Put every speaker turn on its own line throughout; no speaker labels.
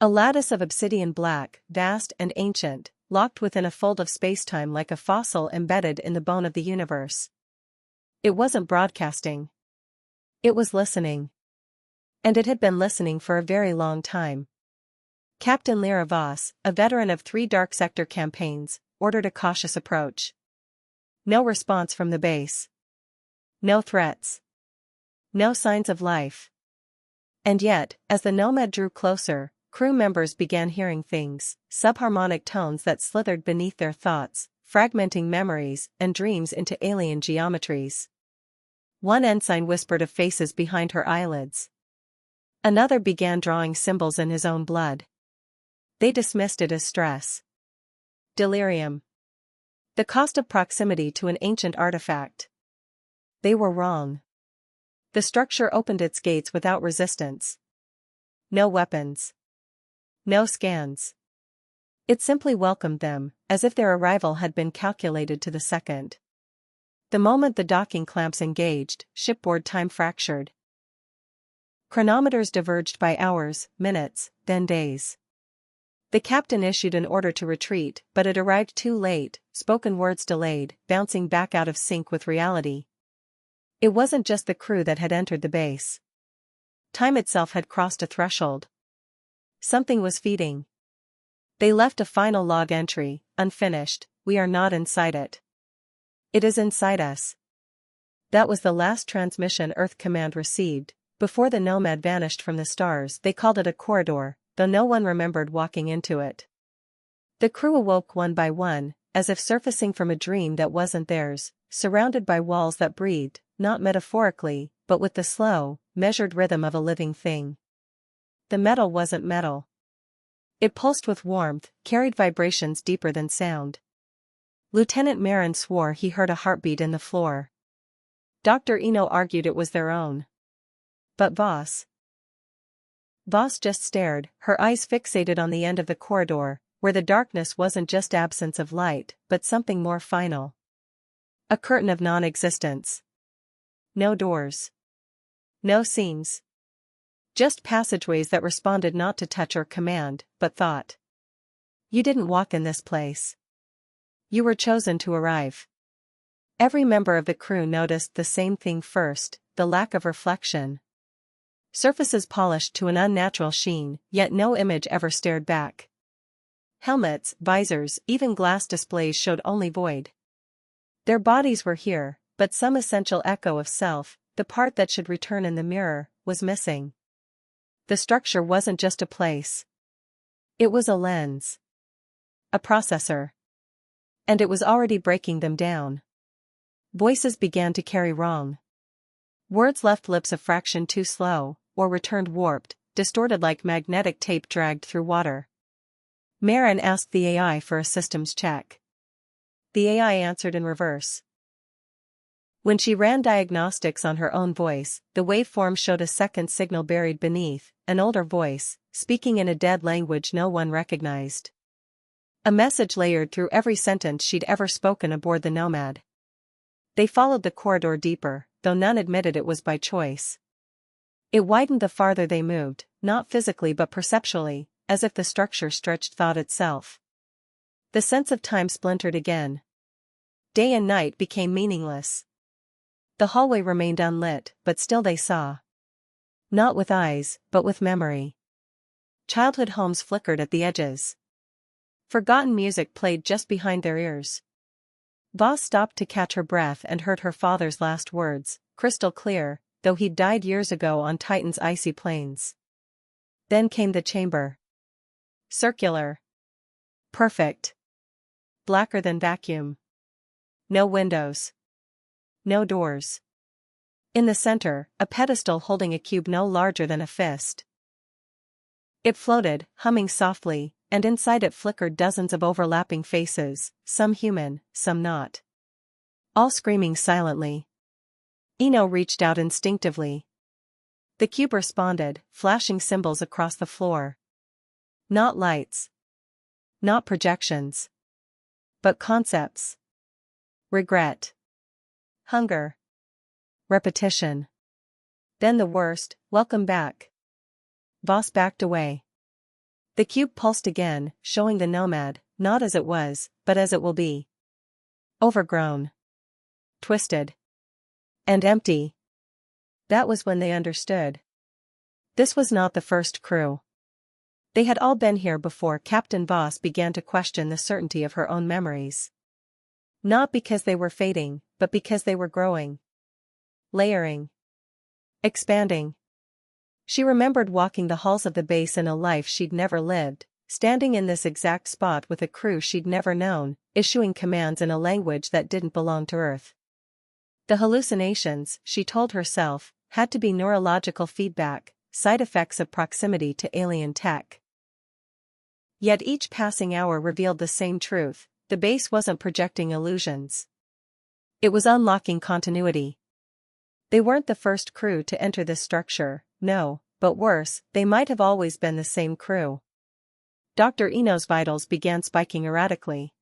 A lattice of obsidian black, vast and ancient, locked within a fold of spacetime like a fossil embedded in the bone of the universe. It wasn't broadcasting. It was listening. And it had been listening for a very long time. Captain Lyra Voss, a veteran of 3 Dark Sector campaigns, ordered a cautious approach. No response from the base. No threats. No signs of life. And yet, as the Nomad drew closer, crew members began hearing things, subharmonic tones that slithered beneath their thoughts, fragmenting memories and dreams into alien geometries. One ensign whispered of faces behind her eyelids. Another began drawing symbols in his own blood. They dismissed it as stress. Delirium. The cost of proximity to an ancient artifact. They were wrong. The structure opened its gates without resistance. No weapons. No scans. It simply welcomed them, as if their arrival had been calculated to the second. The moment the docking clamps engaged, shipboard time fractured. Chronometers diverged by hours, minutes, then days. The captain issued an order to retreat, but it arrived too late, spoken words delayed, bouncing back out of sync with reality. It wasn't just the crew that had entered the base. Time itself had crossed a threshold. Something was feeding. They left a final log entry, unfinished: "We are not inside it. It is inside us." That was the last transmission Earth Command received. Before the Nomad vanished from the stars, they called it a corridor, though no one remembered walking into it. The crew awoke one by one, as if surfacing from a dream that wasn't theirs, surrounded by walls that breathed, not metaphorically, but with the slow, measured rhythm of a living thing. The metal wasn't metal. It pulsed with warmth, carried vibrations deeper than sound. Lieutenant Marin swore he heard a heartbeat in the floor. Dr. Eno argued it was their own. But Voss just stared, her eyes fixated on the end of the corridor, where the darkness wasn't just absence of light, but something more final. A curtain of non-existence. No doors. No seams. Just passageways that responded not to touch or command, but thought. You didn't walk in this place. You were chosen to arrive. Every member of the crew noticed the same thing first: the lack of reflection. Surfaces polished to an unnatural sheen, yet no image ever stared back. Helmets, visors, even glass displays showed only void. Their bodies were here, but some essential echo of self, the part that should return in the mirror, was missing. The structure wasn't just a place. It was a lens. A processor. And it was already breaking them down. Voices began to carry wrong. Words left lips a fraction too slow, or returned warped, distorted like magnetic tape dragged through water. Marin asked the AI for a systems check. The AI answered in reverse. When she ran diagnostics on her own voice, the waveform showed a second signal buried beneath, an older voice, speaking in a dead language no one recognized. A message layered through every sentence she'd ever spoken aboard the Nomad. They followed the corridor deeper, though none admitted it was by choice. It widened the farther they moved, not physically but perceptually, as if the structure stretched thought itself. The sense of time splintered again. Day and night became meaningless. The hallway remained unlit, but still they saw. Not with eyes, but with memory. Childhood homes flickered at the edges. Forgotten music played just behind their ears. Voss stopped to catch her breath and heard her father's last words, crystal clear, though he'd died years ago on Titan's icy plains. Then came the chamber. Circular. Perfect. Blacker than vacuum. No windows. No doors. In the center, a pedestal holding a cube no larger than a fist. It floated, humming softly, and inside it flickered dozens of overlapping faces, some human, some not. All screaming silently. Eno reached out instinctively. The cube responded, flashing symbols across the floor. Not lights. Not projections. But concepts. Regret. Hunger. Repetition. Then the worst: welcome back. Voss backed away. The cube pulsed again, showing the nomad, not as it was, but as it will be. Overgrown. Twisted. And empty. That was when they understood. This was not the first crew. They had all been here before Captain Voss began to question the certainty of her own memories. Not because they were fading, but because they were growing. Layering. Expanding. She remembered walking the halls of the base in a life she'd never lived, standing in this exact spot with a crew she'd never known, issuing commands in a language that didn't belong to Earth. The hallucinations, she told herself, had to be neurological feedback, side effects of proximity to alien tech. Yet each passing hour revealed the same truth: the base wasn't projecting illusions. It was unlocking continuity. They weren't the first crew to enter this structure, no, but worse, they might have always been the same crew. Dr. Eno's vitals began spiking erratically.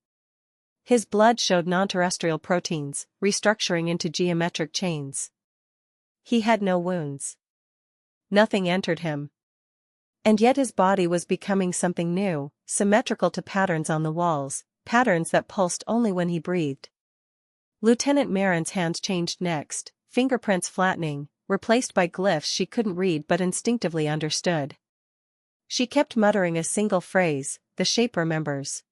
His blood showed non-terrestrial proteins, restructuring into geometric chains. He had no wounds. Nothing entered him. And yet his body was becoming something new, symmetrical to patterns on the walls, patterns that pulsed only when he breathed. Lieutenant Marin's hands changed next, fingerprints flattening, replaced by glyphs she couldn't read but instinctively understood. She kept muttering a single phrase, "The shape remembers."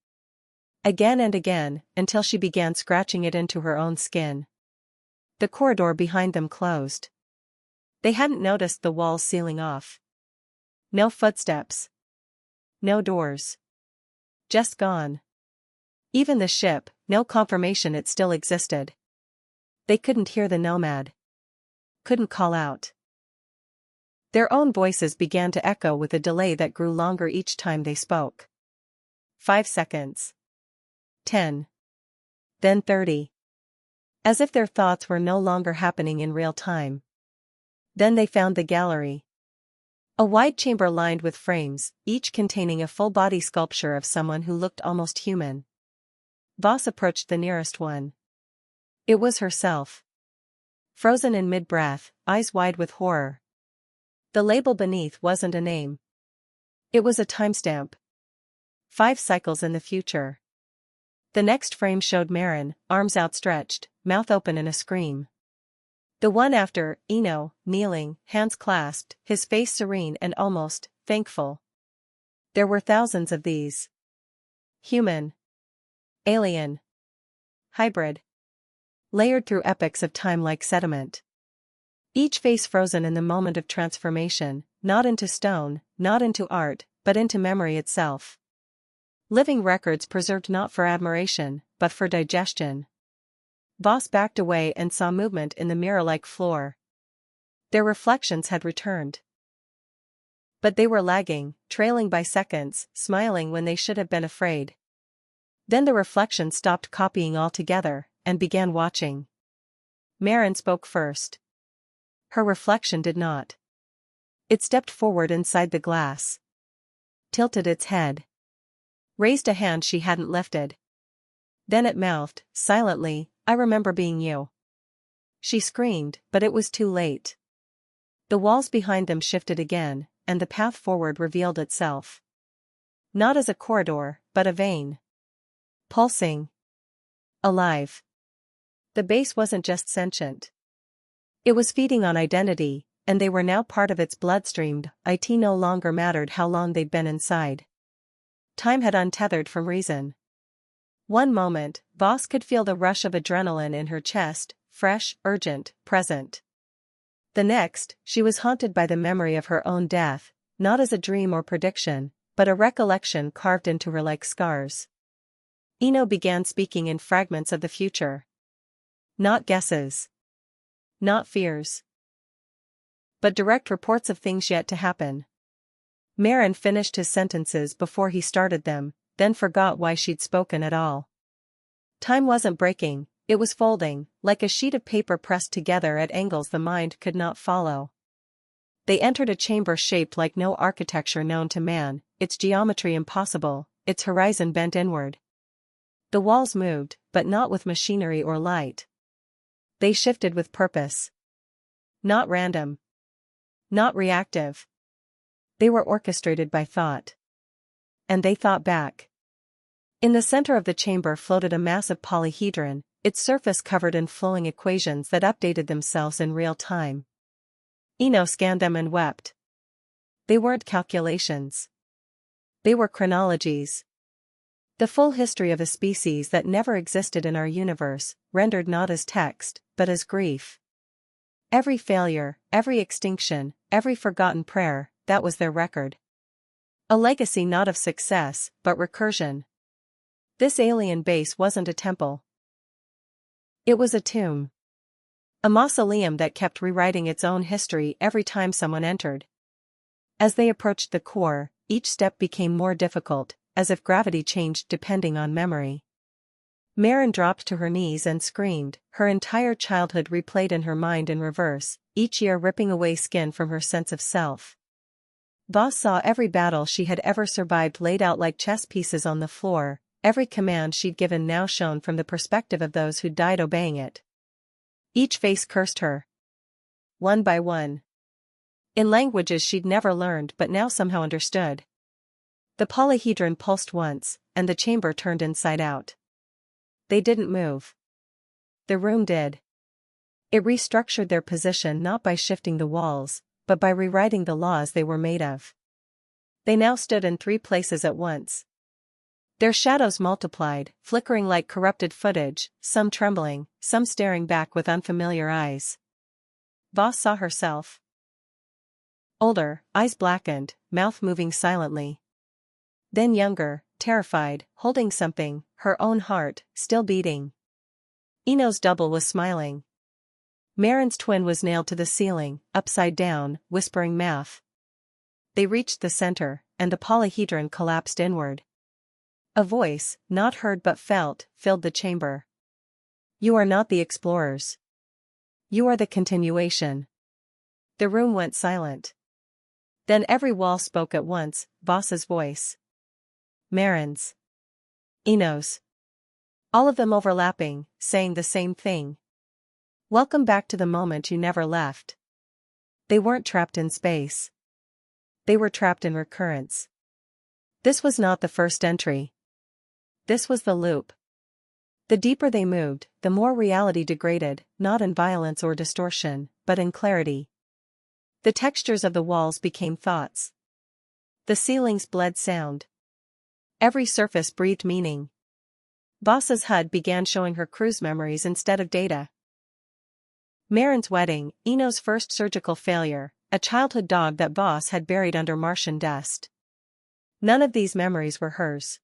Again and again, until she began scratching it into her own skin. The corridor behind them closed. They hadn't noticed the walls sealing off. No footsteps. No doors. Just gone. Even the ship, no confirmation it still existed. They couldn't hear the nomad. Couldn't call out. Their own voices began to echo with a delay that grew longer each time they spoke. 5 seconds. 10. Then 30. As if their thoughts were no longer happening in real time. Then they found the gallery. A wide chamber lined with frames, each containing a full-body sculpture of someone who looked almost human. Voss approached the nearest one. It was herself. Frozen in mid-breath, eyes wide with horror. The label beneath wasn't a name. It was a timestamp. 5 cycles in the future. The next frame showed Marin, arms outstretched, mouth open in a scream. The one after, Eno, kneeling, hands clasped, his face serene and almost thankful. There were thousands of these. Human. Alien. Hybrid. Layered through epochs of time like sediment. Each face frozen in the moment of transformation, not into stone, not into art, but into memory itself. Living records preserved not for admiration, but for digestion. Voss backed away and saw movement in the mirror-like floor. Their reflections had returned. But they were lagging, trailing by seconds, smiling when they should have been afraid. Then the reflection stopped copying altogether, and began watching. Marin spoke first. Her reflection did not. It stepped forward inside the glass. Tilted its head. Raised a hand she hadn't lifted. Then it mouthed, silently, "I remember being you." She screamed, but it was too late. The walls behind them shifted again, and the path forward revealed itself. Not as a corridor, but a vein. Pulsing. Alive. The base wasn't just sentient. It was feeding on identity, and they were now part of its bloodstream. It no longer mattered how long they'd been inside. Time had untethered from reason. One moment, Voss could feel the rush of adrenaline in her chest, fresh, urgent, present. The next, she was haunted by the memory of her own death, not as a dream or prediction, but a recollection carved into her like scars. Eno began speaking in fragments of the future. Not guesses. Not fears. But direct reports of things yet to happen. Marin finished his sentences before he started them, then forgot why she'd spoken at all. Time wasn't breaking, it was folding, like a sheet of paper pressed together at angles the mind could not follow. They entered a chamber shaped like no architecture known to man, its geometry impossible, its horizon bent inward. The walls moved, but not with machinery or light. They shifted with purpose. Not random. Not reactive. They were orchestrated by thought. and they thought back. In the center of the chamber floated a massive polyhedron, its surface covered in flowing equations that updated themselves in real time. Eno scanned them and wept. They weren't calculations. They were chronologies. The full history of a species that never existed in our universe, rendered not as text, but as grief. Every failure, every extinction, every forgotten prayer, that was their record. A legacy not of success, but recursion. This alien base wasn't a temple. It was a tomb. A mausoleum that kept rewriting its own history every time someone entered. As they approached the core, each step became more difficult, as if gravity changed depending on memory. Marin dropped to her knees and screamed, her entire childhood replayed in her mind in reverse, each year ripping away skin from her sense of self. Voss saw every battle she had ever survived laid out like chess pieces on the floor, every command she'd given now shown from the perspective of those who died obeying it. Each face cursed her. One by one. In languages she'd never learned but now somehow understood. The polyhedron pulsed once, and the chamber turned inside out. They didn't move. The room did. It restructured their position not by shifting the walls, but by rewriting the laws they were made of. They now stood in 3 places at once. Their shadows multiplied, flickering like corrupted footage, some trembling, some staring back with unfamiliar eyes. Voss saw herself. Older, eyes blackened, mouth moving silently. Then younger, terrified, holding something, her own heart, still beating. Eno's double was smiling. Marin's twin was nailed to the ceiling, upside down, whispering math. They reached the center, and the polyhedron collapsed inward. A voice, not heard but felt, filled the chamber. You are not the explorers. You are the continuation. The room went silent. Then every wall spoke at once, Voss's voice. Marin's. Eno's. All of them overlapping, saying the same thing. Welcome back to the moment you never left. They weren't trapped in space. They were trapped in recurrence. This was not the first entry. This was the loop. The deeper they moved, the more reality degraded, not in violence or distortion, but in clarity. The textures of the walls became thoughts. The ceilings bled sound. Every surface breathed meaning. Voss's HUD began showing her crew's memories instead of data. Marin's wedding, Eno's first surgical failure, a childhood dog that Voss had buried under Martian dust. None of these memories were hers.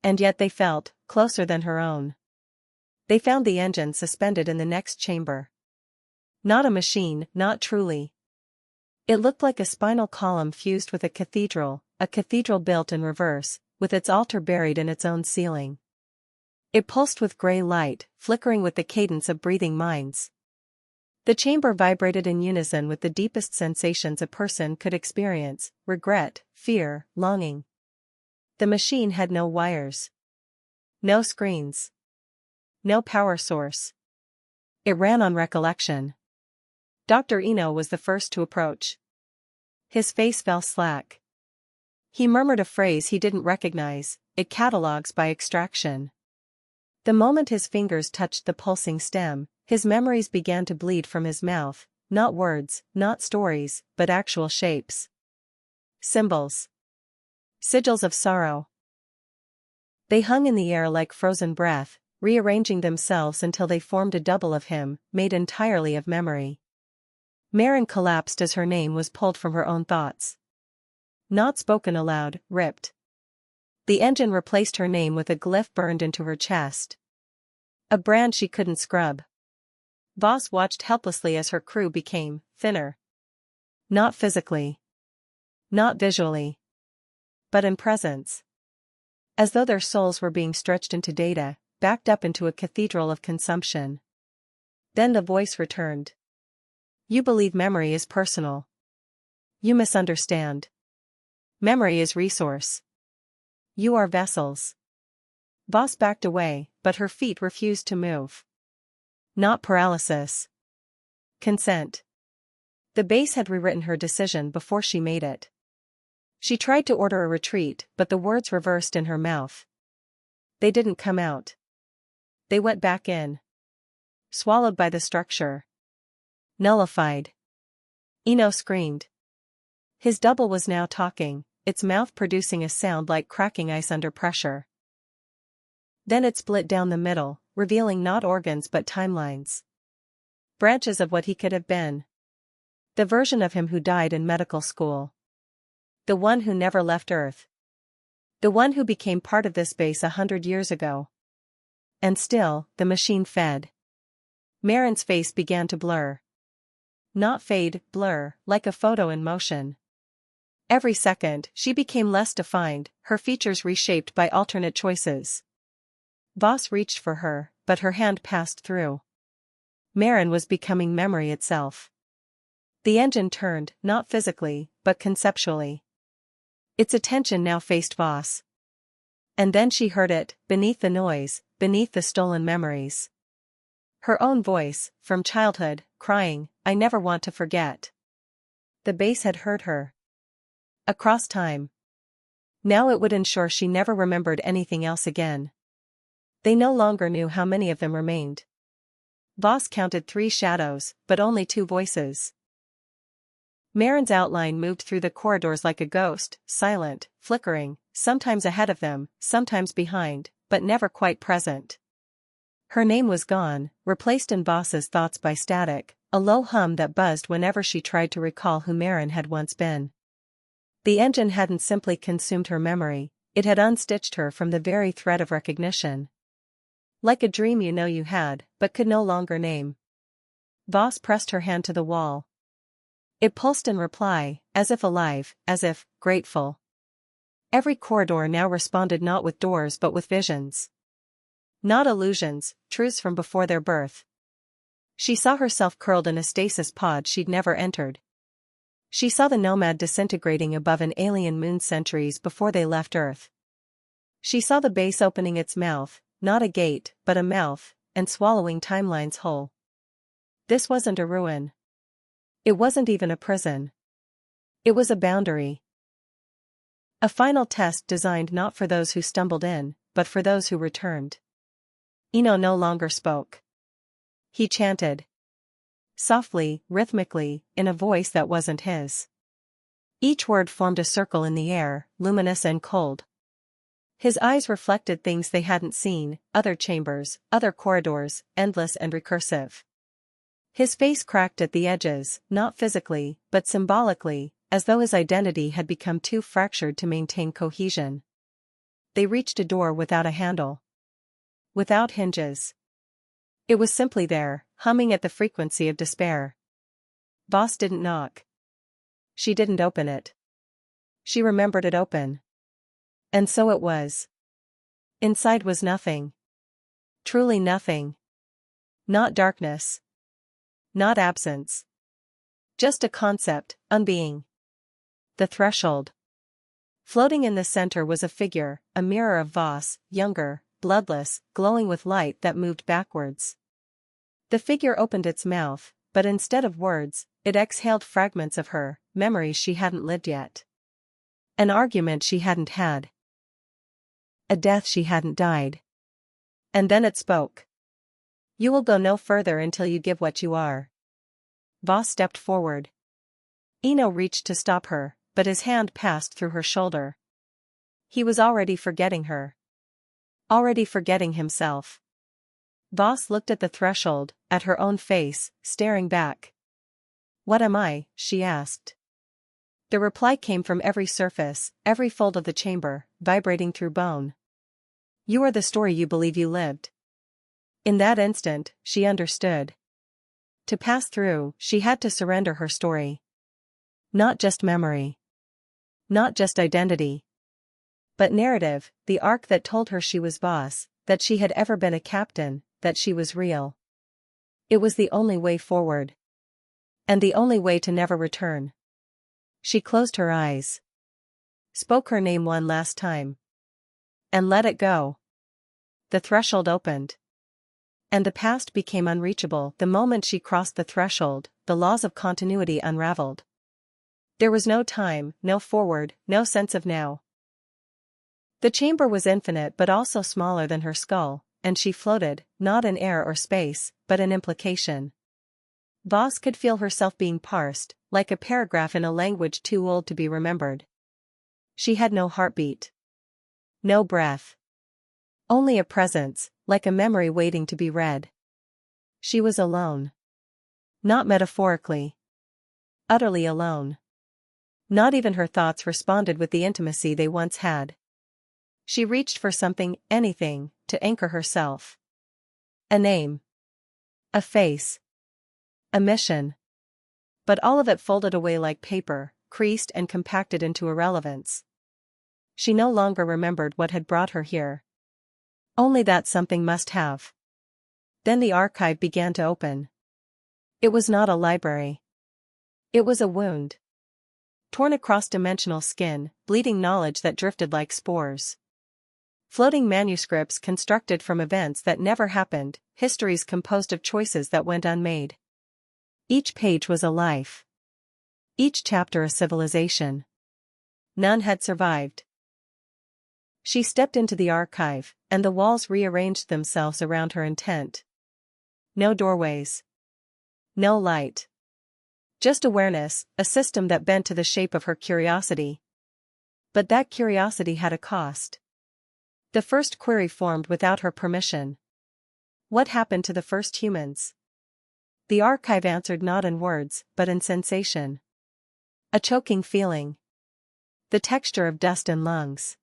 And yet they felt closer than her own. They found the engine suspended in the next chamber. Not a machine, not truly. It looked like a spinal column fused with a cathedral built in reverse, with its altar buried in its own ceiling. It pulsed with gray light, flickering with the cadence of breathing minds. The chamber vibrated in unison with the deepest sensations a person could experience: regret, fear, longing. The machine had no wires. No screens. No power source. It ran on recollection. Dr. Eno was the first to approach. His face fell slack. He murmured a phrase he didn't recognize: it catalogs by extraction. The moment his fingers touched the pulsing stem, his memories began to bleed from his mouth, not words, not stories, but actual shapes. Symbols. Sigils of sorrow. They hung in the air like frozen breath, rearranging themselves until they formed a double of him, made entirely of memory. Marin collapsed as her name was pulled from her own thoughts. Not spoken aloud, ripped. The engine replaced her name with a glyph burned into her chest. A brand she couldn't scrub. Voss watched helplessly as her crew became thinner. Not physically. Not visually. But in presence. As though their souls were being stretched into data, backed up into a cathedral of consumption. Then the voice returned. You believe memory is personal. You misunderstand. Memory is resource. You are vessels. Voss backed away, but her feet refused to move. Not paralysis. Consent. The base had rewritten her decision before she made it. She tried to order a retreat, but the words reversed in her mouth. They didn't come out. They went back in. Swallowed by the structure. Nullified. Eno screamed. His double was now talking, its mouth producing a sound like cracking ice under pressure. Then it split down the middle, revealing not organs but timelines. Branches of what he could have been. The version of him who died in medical school. The one who never left Earth. The one who became part of this base 100 years ago. And still, the machine fed. Marin's face began to blur. Not fade, blur, like a photo in motion. Every second, she became less defined, her features reshaped by alternate choices. Voss reached for her, but her hand passed through. Marin was becoming memory itself. The engine turned, not physically, but conceptually. Its attention now faced Voss. And then she heard it, beneath the noise, beneath the stolen memories. Her own voice, from childhood, crying, "I never want to forget." The bass had heard her. Across time. Now it would ensure she never remembered anything else again. They no longer knew how many of them remained. Voss counted 3 shadows, but only 2 voices. Marin's outline moved through the corridors like a ghost, silent, flickering, sometimes ahead of them, sometimes behind, but never quite present. Her name was gone, replaced in Voss's thoughts by static, a low hum that buzzed whenever she tried to recall who Marin had once been. The engine hadn't simply consumed her memory, it had unstitched her from the very thread of recognition. Like a dream you know you had, but could no longer name. Voss pressed her hand to the wall. It pulsed in reply, as if alive, as if grateful. Every corridor now responded not with doors but with visions. Not illusions, truths from before their birth. She saw herself curled in a stasis pod she'd never entered. She saw the nomad disintegrating above an alien moon centuries before they left Earth. She saw the base opening its mouth, not a gate, but a mouth, and swallowing timelines whole. This wasn't a ruin. It wasn't even a prison. It was a boundary. A final test designed not for those who stumbled in, but for those who returned. Eno no longer spoke. He chanted. Softly, rhythmically, in a voice that wasn't his. Each word formed a circle in the air, luminous and cold. His eyes reflected things they hadn't seen, other chambers, other corridors, endless and recursive. His face cracked at the edges, not physically, but symbolically, as though his identity had become too fractured to maintain cohesion. They reached a door without a handle. Without hinges. It was simply there, humming at the frequency of despair. Voss didn't knock. She didn't open it. She remembered it open. And so it was. Inside was nothing. Truly nothing. Not darkness. Not absence. Just a concept, unbeing. The threshold. Floating in the center was a figure, a mirror of Voss, younger, bloodless, glowing with light that moved backwards. The figure opened its mouth, but instead of words, it exhaled fragments of her, memories she hadn't lived yet. An argument she hadn't had. A death she hadn't died. And then it spoke. You will go no further until you give what you are. Voss stepped forward. Eno reached to stop her, but his hand passed through her shoulder. He was already forgetting her. Already forgetting himself. Voss looked at the threshold, at her own face, staring back. What am I? She asked. The reply came from every surface, every fold of the chamber, vibrating through bone. You are the story you believe you lived. In that instant, she understood. To pass through, she had to surrender her story. Not just memory. Not just identity. But narrative, the arc that told her she was Voss, that she had ever been a captain, that she was real. It was the only way forward. And the only way to never return. She closed her eyes. Spoke her name one last time. And let it go. The threshold opened. And the past became unreachable the moment she crossed the threshold, the laws of continuity unraveled. There was no time, no forward, no sense of now. The chamber was infinite but also smaller than her skull, and she floated, not in air or space, but in implication. Voss could feel herself being parsed, like a paragraph in a language too old to be remembered. She had no heartbeat. No breath. Only a presence, like a memory waiting to be read. She was alone. Not metaphorically. Utterly alone. Not even her thoughts responded with the intimacy they once had. She reached for something, anything, to anchor herself. A name. A face. A mission. But all of it folded away like paper, creased and compacted into irrelevance. She no longer remembered what had brought her here. Only that something must have. Then the archive began to open. It was not a library. It was a wound. Torn across dimensional skin, bleeding knowledge that drifted like spores. Floating manuscripts constructed from events that never happened, histories composed of choices that went unmade. Each page was a life. Each chapter a civilization. None had survived. She stepped into the archive, and the walls rearranged themselves around her intent. No doorways. No light. Just awareness, a system that bent to the shape of her curiosity. But that curiosity had a cost. The first query formed without her permission. What happened to the first humans? The archive answered not in words, but in sensation. A choking feeling. The texture of dust in lungs.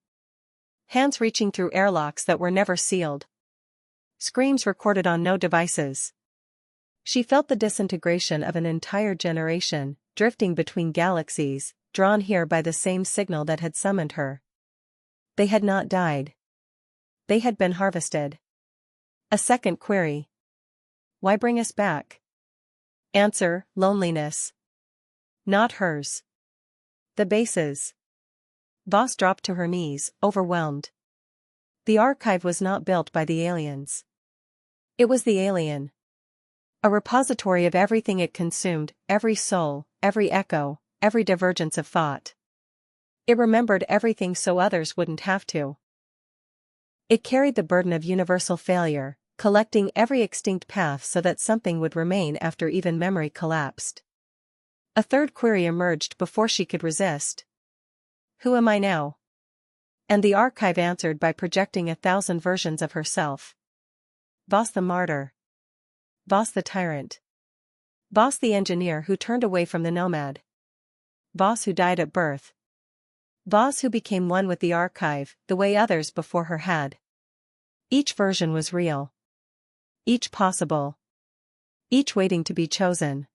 Hands reaching through airlocks that were never sealed. Screams recorded on no devices. She felt the disintegration of an entire generation, drifting between galaxies, drawn here by the same signal that had summoned her. They had not died. They had been harvested. A second query. Why bring us back? Answer, loneliness. Not hers. The base's. Voss dropped to her knees, overwhelmed. The archive was not built by the aliens. It was the alien. A repository of everything it consumed, every soul, every echo, every divergence of thought. It remembered everything so others wouldn't have to. It carried the burden of universal failure, collecting every extinct path so that something would remain after even memory collapsed. A third query emerged before she could resist. Who am I now? And the archive answered by projecting 1,000 versions of herself. Voss the martyr. Voss the tyrant. Voss the engineer who turned away from the nomad. Voss who died at birth. Voss who became one with the archive, the way others before her had. Each version was real. Each possible. Each waiting to be chosen.